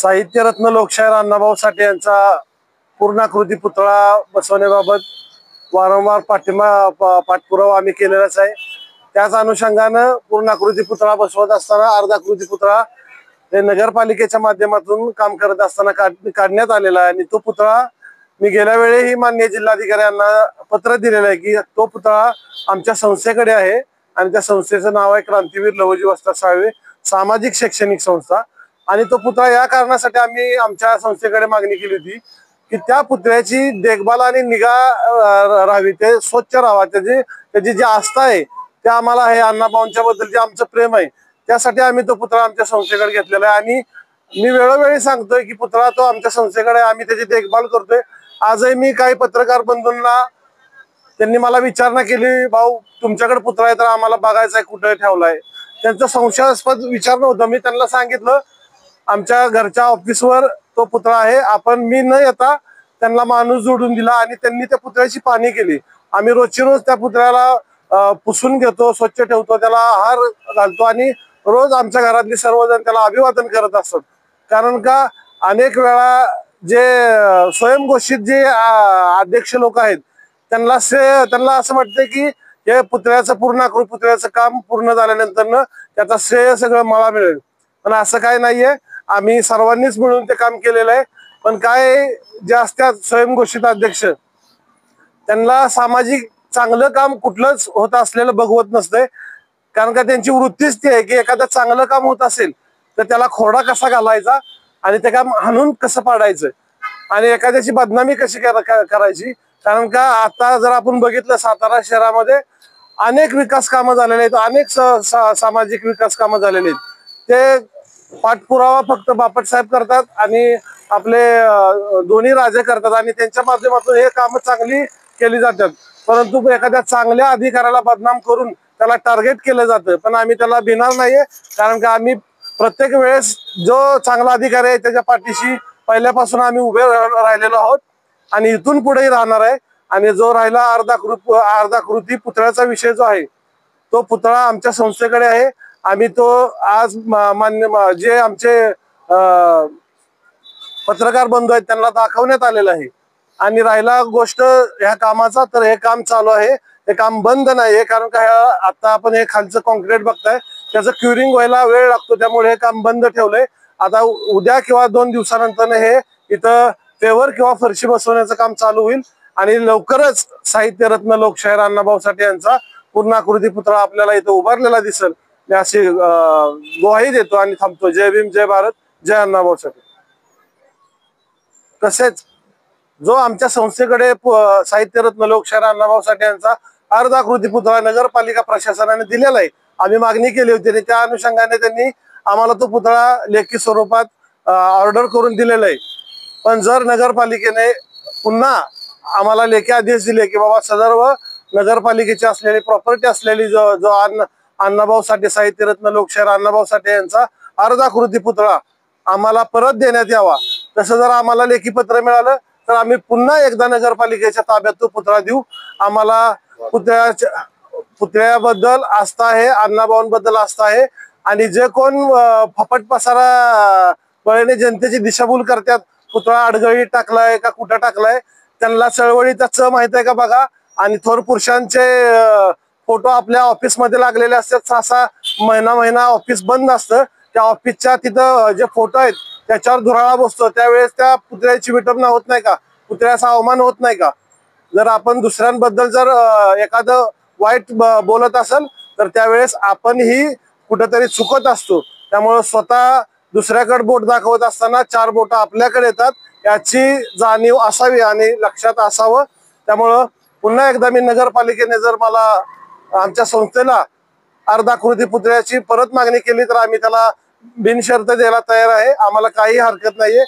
साहित्यरत्न लोकशाहीर अण्णाभाऊ साठे यांचा पूर्णाकृती पुतळा बसवण्याबाबत वारंवार पाठपुरावा आम्ही केलेलाच आहे। त्याच अनुषंगानं पूर्णाकृती पुतळा बसवत असताना अर्धाकृती पुतळा हे नगरपालिकेच्या माध्यमातून काम करत असताना काढण्यात आलेला आहे। आणि तो पुतळा मी गेल्या वेळेही माननीय जिल्हाधिकाऱ्यांना पत्र दिलेलं आहे की तो पुतळा आमच्या संस्थेकडे आहे आणि त्या संस्थेचं नाव आहे क्रांतीवीर लहुजी वस्ताद साळवे सामाजिक शैक्षणिक संस्था। आणि तो पुतळा या कारणासाठी आम्ही आमच्या संस्थेकडे मागणी केली होती की त्या पुतळ्याची देखभाल आणि निगा राहावी, ते स्वच्छ राहावा, त्याची जी आस्था आहे ते आम्हाला आहे, अण्णाभाऊंच्या बद्दल जे आमचं प्रेम आहे त्यासाठी आम्ही तो पुतळा आमच्या संस्थेकडे घेतलेला आहे। आणि मी वेळोवेळी सांगतोय की पुतळा तो आमच्या संस्थेकडे, आम्ही त्याची देखभाल करतोय। आजही मी काही पत्रकार बंधूंना त्यांनी मला विचारणा केली, भाऊ तुमच्याकडे पुतळा आहे तर आम्हाला बघायचा आहे, कुठे ठेवलाय, त्यांचं संशयास्पद विचारणं होतं। मी त्यांना सांगितलं आमच्या घरच्या ऑफिसवर तो पुतळा आहे, आपण मी न येता त्यांना माणूस जोडून दिला आणि त्यांनी त्या पुतळ्याची पाहणी केली। आम्ही रोजची रोज त्या पुतळ्याला पुसून घेतो, स्वच्छ ठेवतो, त्याला हार घालतो आणि रोज आमच्या घरातली सर्वजण त्याला अभिवादन करत असतात। कारण का अनेक वेळा जे स्वयंघोषित जे अध्यक्ष लोक आहेत त्यांना असं वाटतं की हे पुतळ्याचं काम पूर्ण झाल्यानंतर त्याचा श्रेय सगळं मला मिळेल, पण असं काय नाहीये। आम्ही सर्वांनीच मिळून ते काम केलेलं आहे। पण काय जे असतात स्वयंघोषित अध्यक्ष त्यांना सामाजिक चांगलं काम कुठलंच होत असलेलं बघवत नसतंय। कारण का त्यांची वृत्तीच ती आहे की एखादं चांगलं काम होत असेल तर त्याला खोडा कसा घालायचा आणि ते काम हाणून कसं पाडायचं आणि एखाद्याची बदनामी कशी करायची। कारण का आता जर आपण बघितलं सातारा शहरामध्ये अनेक विकास कामं झालेले आहेत, अनेक सामाजिक विकास कामं झालेले आहेत, ते पाठपुरावा फक्त बापट साहेब करतात आणि आपले दोन्ही राजे करतात आणि त्यांच्या माध्यमातून हे काम चांगली केली जातात। परंतु एखाद्या चांगल्या अधिकाऱ्याला बदनाम करून त्याला टार्गेट केलं जातं, पण आम्ही त्याला भिणार नाहीये। कारण का आम्ही प्रत्येक वेळेस जो चांगला अधिकारी आहे त्याच्या पाठीशी पहिल्यापासून आम्ही उभे राहिलेलो आहोत आणि इथून पुढेही राहणार आहे। आणि जो राहिला अर्धाकृती पुतळ्याचा विषय जो आहे तो पुतळा आमच्या संस्थेकडे आहे। आम्ही तो आज जे आमचे पत्रकार बंधू आहेत त्यांना दाखवण्यात आलेला आहे। आणि राहिला गोष्ट ह्या कामाचा, तर हे काम चालू आहे, हे काम बंद नाहीये। कारण का आता आपण हे खालचं कॉन्क्रीट बघताय त्याचं क्युरिंग व्हायला वेळ लागतो, त्यामुळे हे काम बंद ठेवलंय। आता उद्या किंवा 2 दिवसानंतर हे इथं पेवर किंवा फरशी बसवण्याचं काम चालू होईल आणि लवकरच साहित्यरत्न लोकशाहीर अण्णाभाऊ साठे यांचा पूर्णाकृती पुतळा आपल्याला इथं उभारलेला दिसेल, मी अशी ग्वाही देतो आणि थांबतो। जय भीम, जय भारत, जय अण्णाभाऊ साठे। तसेच जो आमच्या संस्थेकडे साहित्यरत्न लोकशाहीर अण्णाभाऊ साठे यांचा अर्धाकृती पुतळा नगरपालिका प्रशासनाने दिलेला आहे, आम्ही मागणी केली होती आणि त्या अनुषंगाने त्यांनी आम्हाला तो पुतळा लेखी स्वरूपात ऑर्डर करून दिलेला आहे। पण जर नगरपालिकेने पुन्हा आम्हाला लेखी आदेश दिले की बाबा सदर्भ नगरपालिकेची असलेली प्रॉपर्टी असलेली जो अण्णाभाऊ साठे साहित्यरत्न लोकशाहीर अण्णाभाऊ साठे यांचा अर्धाकृती पुतळा आम्हाला परत देण्यात यावा, तसं जर आम्हाला लेखी पत्र मिळालं तर आम्ही पुन्हा एकदा नगरपालिकेच्या ताब्यात तो पुतळा देऊ। आम्हाला पुतळ्याबद्दल आस्था आहे, अण्णाभाऊंबद्दल आस्था आहे आणि जे कोण फपट पसारा बळीने जनतेची दिशाभूल करतात, पुतळा अडगळीत टाकलाय का कुठं टाकलाय, त्यांना चळवळीचा च माहित आहे का बघा। आणि थोर पुरुषांचे फोटो आपल्या ऑफिसमध्ये लागलेले असतात, 6 महिना ऑफिस बंद असतं, त्या ऑफिसच्या तिथं जे फोटो आहेत त्याच्यावर धुराळा बसतो, त्यावेळेस त्या पुतळ्याची विटंबना होत नाही का, पुतळ्याचा अवमान होत नाही का। जर आपण दुसऱ्यांबद्दल जर एखादं वाईट बोलत असेल तर त्यावेळेस आपणही कुठेतरी चुकत असतो। त्यामुळे स्वतः दुसऱ्याकडे बोट दाखवत असताना 4 बोट आपल्याकडे येतात, याची जाणीव असावी आणि लक्षात असावं। त्यामुळं पुन्हा एकदा मी नगरपालिकेने जर मला आमच्या संस्थेला अर्धाकृती पुतळ्याची परत मागणी केली तर आम्ही त्याला बिनशर्त द्यायला तयार आहे, आम्हाला काही हरकत नाहीये।